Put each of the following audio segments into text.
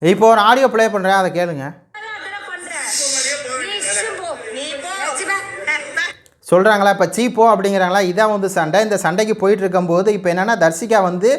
இப்போ ஒரு audio play பண்ணுறேன், அதை கேளுங்க. சொல்கிறாங்களா இப்போ சீப்போ அப்படிங்கிறாங்களா, இதான் வந்து சண்டை. இந்த சண்டைக்கு போயிட்டு இருக்கும்போது இப்போ என்னென்னா தர்சிகா வந்து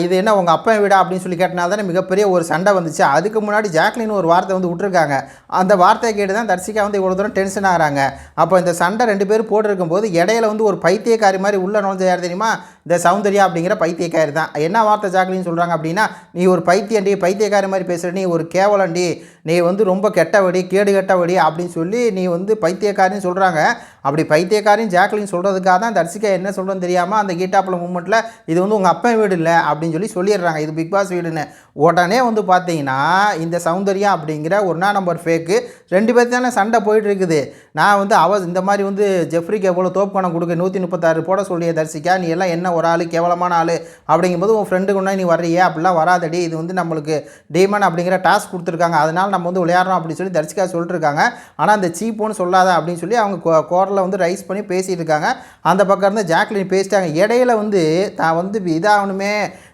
இது என்ன உங்கள் அப்பா வீடா அப்படின்னு சொல்லி கேட்டனால தானே மிகப்பெரிய ஒரு சண்டை வந்துச்சு. அதுக்கு முன்னாடி ஜாக்லின் ஒரு வார்த்தை வந்து விட்டுருக்காங்க. அந்த வார்த்தையை கேட்டு தான் தர்சிகா வந்து இவ்வளோ தூரம் டென்ஷன் ஆகிறாங்க. அப்போ இந்த சண்டை 2 பேரும் போட்டிருக்கும்போது இடையில வந்து ஒரு பைத்தியக்காரி மாதிரி உள்ள நுழைஞ்ச யார் தெரியுமா? இந்த சௌந்தர்யா அப்படிங்கிற பைத்தியக்காரி தான். என்ன வார்த்தை ஜாக்லின் சொல்கிறாங்க அப்படின்னா, நீ ஒரு பைத்தியண்டி, பைத்தியக்காரி மாதிரி பேசுகிற, நீ ஒரு கேவலண்டி, நீ வந்து ரொம்ப கெட்டவடி, கேடு கெட்டவடி அப்படின்னு சொல்லி நீ வந்து பைத்தியக்காரின்னு சொல்கிறாங்க. அப்படி பைத்தியக்காரின்னு ஜாக்லின் சொல்கிறதுக்காக தான் தர்சிகா என்ன சொல்கிறேன்னு தெரியாமல் அந்த கீட்டாப்பில் மூமெண்ட்டில் இது வந்து உங்கள் அப்பா வீடு இல்லை அப்படின்னு சொல்லி சொல்லிடுறாங்க, இது பிக் பாஸ் வீடுன்னு. உடனே வந்து பார்த்தீங்கன்னா இந்த சௌந்தர்யா அப்படிங்கிற 1 நம்பர் ஃபேக்கு 2 பேர் தானே சண்டை போயிட்டு இருக்குது. நான் வந்து இந்த மாதிரி வந்து ஜெஃப்ரிக்கு எவ்வளோ தோப்புக்கணம் கொடுக்க 136 போட சொல்லிய தர்சிகா, நீ எல்லாம் என்ன ஒரு ஆள் கேவலமான ஆள் அப்படிங்கும்போது உன் ஃப்ரெண்டுக்கு ஒன்றா நீ வர்றியே, அப்படிலாம் வராதடி, இது வந்து நம்மளுக்கு டீமன் அப்படிங்கிற டாஸ்க் கொடுத்துருக்காங்க, அதனால் நம்ம வந்து விளையாடுறோம் அப்படின்னு சொல்லி தர்சிகா சொல்லிட்டுருக்காங்க. ஆனால் அந்த சீப்போன்னு சொல்லாத அப்படின்னு சொல்லி அவங்க கோரில் வந்து ரைஸ் பண்ணி பேசிகிட்டு இருக்காங்க. அந்த பக்கம் இருந்து ஜாக்லின் பேசிட்டாங்க. இடையில வந்து தான் வந்து இதாகணுமே,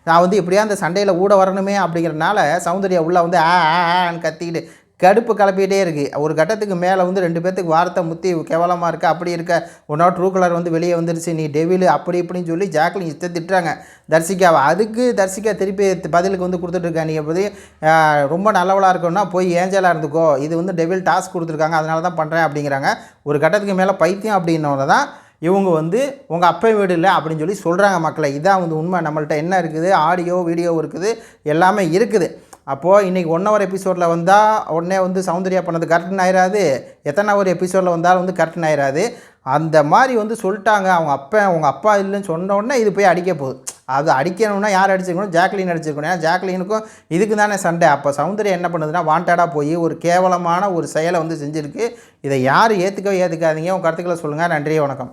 நான் வந்து எப்படியா அந்த சண்டையில் ஊட வரணுமே அப்படிங்கிறனால சௌந்தர்யா உள்ளே வந்து ஆன்னு கத்திக்கிட்டு கடுப்பு கிளப்பிகிட்டே இருக்குது. ஒரு கட்டத்துக்கு மேலே வந்து 2 பேர்த்துக்கு வார்த்தை முத்தி கேவலமாக இருக்க, அப்படி இருக்க, உன்னோட ட்ரூ கலர் வந்து வெளியே வந்துருச்சு, நீ டெவிலு அப்படி இப்படின்னு சொல்லி ஜாக்லின் இஷ்ட திட்டுறாங்க தர்சிகாவை. அதுக்கு தர்சிகா திருப்பி பதிலுக்கு வந்து கொடுத்துட்ருக்கா, நீ எப்படி ரொம்ப நல்லவளாக இருக்கணும்னா போய் ஏஞ்சலாக இருந்துக்கோ, இது வந்து டெவில் டாஸ்க் கொடுத்துருக்காங்க அதனால தான் பண்ணுறேன் அப்படிங்கிறாங்க. ஒரு கட்டத்துக்கு மேலே பைத்தியம் அப்படின்னோட தான் இவங்க வந்து உங்கள் அப்பா வீடு இல்லை அப்படின்னு சொல்லி சொல்கிறாங்க மக்களை. இதான் வந்து உண்மை. நம்மள்ட்ட என்ன இருக்குது, ஆடியோ வீடியோ இருக்குது, எல்லாமே இருக்குது. அப்போது இன்றைக்கி 1 ஹவர் எபிசோடில் வந்தால் உடனே வந்து சௌந்தர்யா பண்ணது கரெக்டுன்னு ஆயிராது, எத்தனை ஒரு எபிசோடில் வந்தாலும் வந்து கரெக்டுன்னு ஆயிராது. அந்த மாதிரி வந்து சொல்லிட்டாங்க. உங்கள் அப்பா இல்லைன்னு சொன்ன உடனே இது போய் அடிக்க போகுது. அது அடிக்கணும்னா யார் அடிச்சிருக்கணும்? ஜாக்லின் அடிச்சிருக்கணும். ஏன்னா ஜாக்லினுக்கும் இதுக்கு தானே சண்டை. அப்போ சௌந்தர்யா என்ன பண்ணுதுன்னா வாண்டடாக போய் ஒரு கேவலமான ஒரு செயலை வந்து செஞ்சுருக்கு. இதை யார் ஏற்றுக்கவே ஏற்றுக்காதீங்க. உங்கள் கருத்துக்களை சொல்லுங்கள். நன்றி, வணக்கம்.